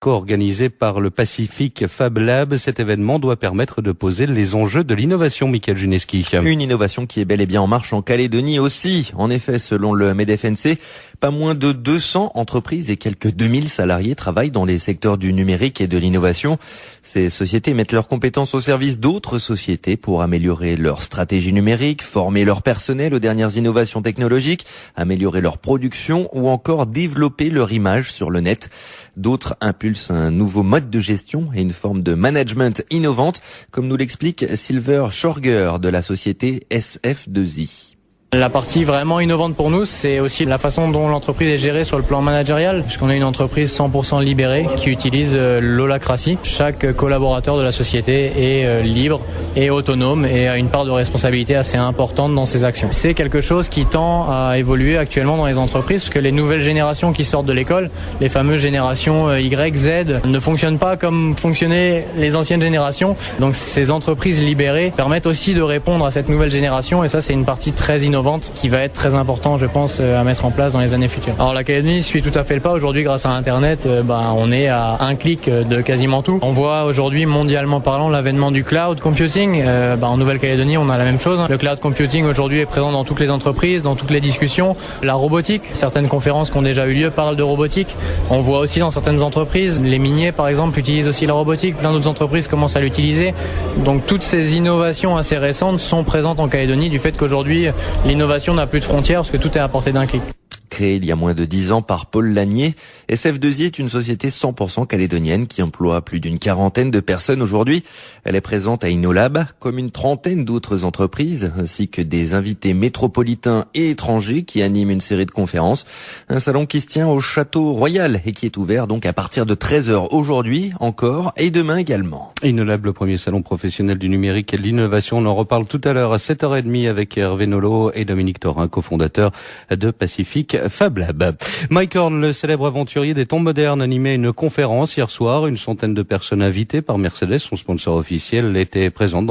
co-organisé par le Pacific Fab Lab. Cet événement doit permettre de poser les enjeux de l'innovation. Michael Juneski. Une innovation qui est bel et bien en marche en Calédonie aussi. En effet, selon le MEDEF-NC, pas moins de 200 entreprises et quelques 2000 salariés travaillent dans les secteurs du numérique et de l'innovation. Ces sociétés mettent leurs compétences au service d'autres sociétés pour améliorer leur stratégie numérique, former leur personnel aux dernières innovations technologiques, améliorer leur production ou encore développer leur image sur le net. D'autres impulsent un nouveau mode de gestion et une forme de management innovante, comme nous l'explique Silver Schorger de la société SF2I. La partie vraiment innovante pour nous, c'est aussi la façon dont l'entreprise est gérée sur le plan managérial, puisqu'on est une entreprise 100% libérée qui utilise l'holacratie. Chaque collaborateur de la société est libre et autonome et a une part de responsabilité assez importante dans ses actions. C'est quelque chose qui tend à évoluer actuellement dans les entreprises, parce que les nouvelles générations qui sortent de l'école, les fameuses générations Y, Z, ne fonctionnent pas comme fonctionnaient les anciennes générations. Donc ces entreprises libérées permettent aussi de répondre à cette nouvelle génération, et ça c'est une partie très innovante qui va être très important, je pense, à mettre en place dans les années futures. Alors la Calédonie suit tout à fait le pas. Aujourd'hui, grâce à Internet, on est à un clic de quasiment tout. On voit aujourd'hui, mondialement parlant, l'avènement du cloud computing. En Nouvelle-Calédonie, on a la même chose. Le cloud computing aujourd'hui est présent dans toutes les entreprises, dans toutes les discussions. La robotique, certaines conférences qui ont déjà eu lieu parlent de robotique. On voit aussi dans certaines entreprises, les miniers par exemple utilisent aussi la robotique. Plein d'autres entreprises commencent à l'utiliser. Donc toutes ces innovations assez récentes sont présentes en Calédonie du fait qu'aujourd'hui, l'innovation n'a plus de frontières parce que tout est à portée d'un clic. Créée il y a moins de 10 ans par Paul Lanier, SF2I est une société 100% calédonienne qui emploie plus d'une quarantaine de personnes aujourd'hui. Elle est présente à InnoLab, comme une trentaine d'autres entreprises, ainsi que des invités métropolitains et étrangers qui animent une série de conférences. Un salon qui se tient au Château Royal et qui est ouvert donc à partir de 13h aujourd'hui encore et demain également. InnoLab, le premier salon professionnel du numérique et de l'innovation. On en reparle tout à l'heure à 7h30 avec Hervé Nolot et Dominique Thorin, cofondateur de Pacific Fab Lab. Mike Horn, le célèbre aventurier des temps modernes, animait une conférence hier soir. Une centaine de personnes invitées par Mercedes, son sponsor officiel, étaient présentes dans